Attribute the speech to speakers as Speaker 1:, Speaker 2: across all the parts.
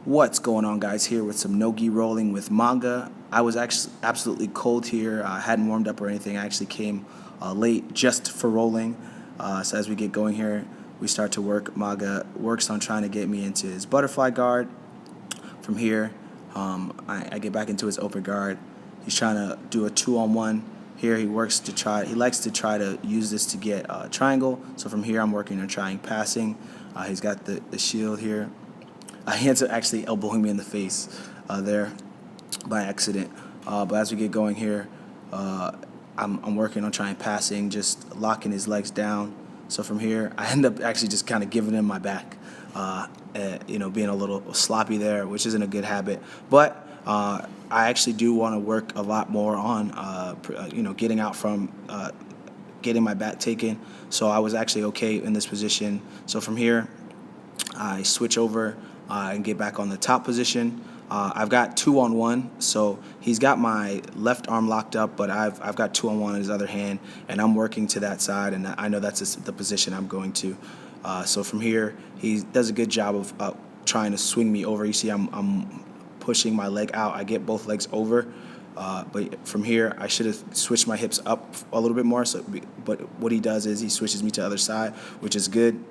Speaker 1: What's going on, guys? Here with some no-gi rolling with Maga. I was actually absolutely cold here. I hadn't warmed up or anything. I actually came late just for rolling. So as we get going here, we start to work. Maga works on trying to get me into his butterfly guard. From here, I get back into his open guard. He's trying to do a 2-on-1. Here he likes to try to use this to get a triangle. So from here I'm working on trying passing. He's got the shield here. He ends up actually elbowing me in the face there by accident. But as we get going here, I'm working on trying passing, just locking his legs down. So from here, I end up actually just kind of giving him my back, being a little sloppy there, which isn't a good habit. But I actually do want to work a lot more on, getting out from getting my back taken. So I was actually okay in this position. So from here, I switch over and get back on the top position. I've got 2-on-1, so he's got my left arm locked up, but I've got 2-on-1 in his other hand, and I'm working to that side, and I know that's the position I'm going to. So from here, he does a good job of trying to swing me over. You see, I'm pushing my leg out. I get both legs over. But from here, I should have switched my hips up a little bit more. But what he does is he switches me to the other side, which is good.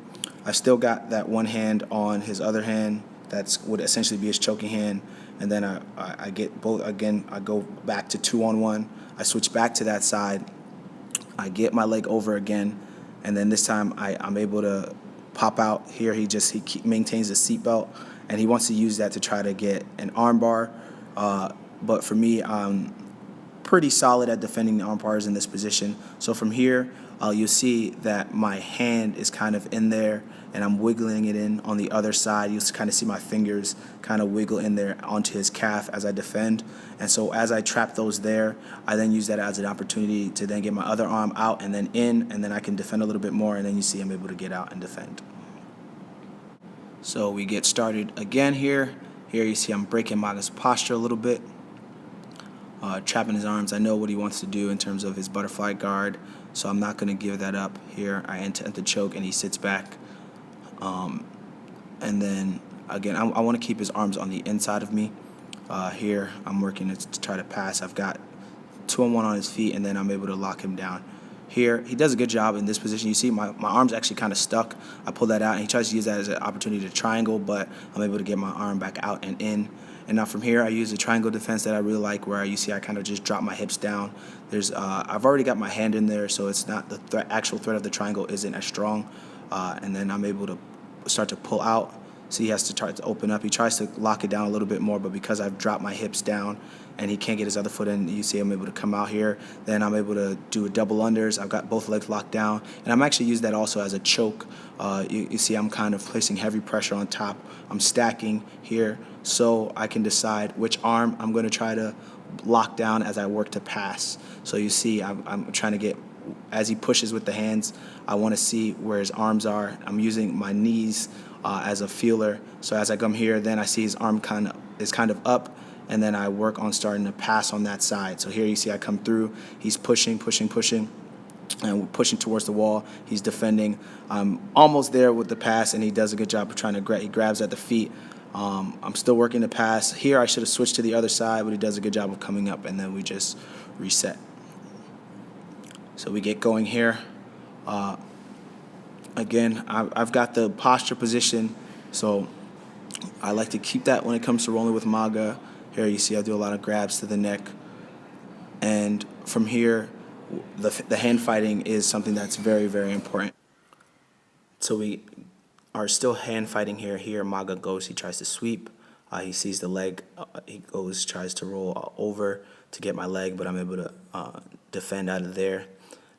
Speaker 1: I still got that one hand on his other hand. That's would essentially be his choking hand. And then I get both again. I go back to 2-on-1. I switch back to that side. I get my leg over again, and then this time I'm able to pop out. Here he maintains the seatbelt, and he wants to use that to try to get an arm bar. But for me, I'm pretty solid at defending the arm bars in this position. So from here, you'll see that my hand is kind of in there, and I'm wiggling it in on the other side. You'll kind of see my fingers kind of wiggle in there onto his calf as I defend. And so as I trap those there, I then use that as an opportunity to then get my other arm out and then in, and then I can defend a little bit more, and then you see I'm able to get out and defend. So we get started again here. Here you see I'm breaking Maga's posture a little bit. Trapping his arms. I know what he wants to do in terms of his butterfly guard, so I'm not going to give that up. Here I enter choke, and he sits back. And then again, I want to keep his arms on the inside of me. Here I'm working to try to pass. I've got 2-on-1 on his feet, and then I'm able to lock him down. Here he does a good job in this position. You see my arm's actually kind of stuck. I pull that out, and he tries to use that as an opportunity to triangle, but I'm able to get my arm back out and in. And now from here, I use a triangle defense that I really like, where you see I kind of just drop my hips down. I've already got my hand in there, so it's not the actual threat of the triangle isn't as strong. And then I'm able to start to pull out. So he has to try to open up. He tries to lock it down a little bit more, but because I've dropped my hips down and he can't get his other foot in, you see I'm able to come out here. Then I'm able to do a double unders. I've got both legs locked down, and I'm actually using that also as a choke. You see I'm kind of placing heavy pressure on top. I'm stacking here so I can decide which arm I'm going to try to lock down as I work to pass. So you see I'm trying to get, as he pushes with the hands, I want to see where his arms are. I'm using my knees as a feeler. So as I come here, then I see his arm is kind of up, and then I work on starting to pass on that side. So here you see I come through. He's pushing, and we're pushing towards the wall. He's defending. I'm almost there with the pass, and he does a good job of trying to he grabs at the feet. I'm still working to pass. Here I should have switched to the other side, but he does a good job of coming up, and then we just reset. So we get going here. Again, I've got the posture position, so I like to keep that when it comes to rolling with Maga. Here you see I do a lot of grabs to the neck. And from here, the hand fighting is something that's very, very important. So we are still hand fighting here. Here Maga goes, he tries to sweep. He sees the leg, he goes, tries to roll over to get my leg, but I'm able to defend out of there.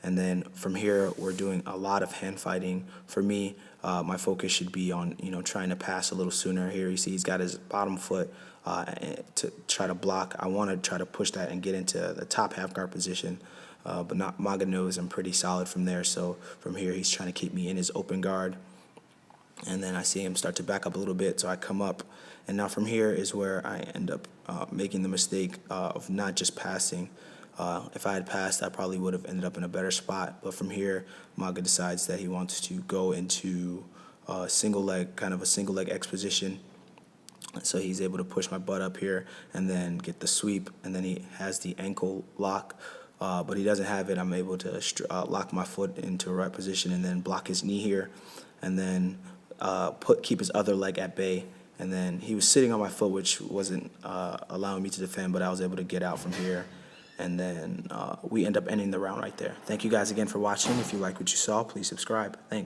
Speaker 1: And then from here, we're doing a lot of hand fighting. For me, my focus should be on trying to pass a little sooner. Here you see he's got his bottom foot to try to block. I want to try to push that and get into the top half guard position, but Maga knows I'm pretty solid from there. So from here, he's trying to keep me in his open guard. And then I see him start to back up a little bit, so I come up. And now from here is where I end up making the mistake of not just passing. If I had passed, I probably would have ended up in a better spot. But from here, Maga decides that he wants to go into single leg, kind of a single leg X position. So he's able to push my butt up here and then get the sweep, and then he has the ankle lock, but he doesn't have it. I'm able to lock my foot into a right position and then block his knee here, and then keep his other leg at bay. And then he was sitting on my foot, which wasn't allowing me to defend, but I was able to get out from here. And then we end up ending the round right there. Thank you guys again for watching. If you like what you saw, please subscribe. Thanks.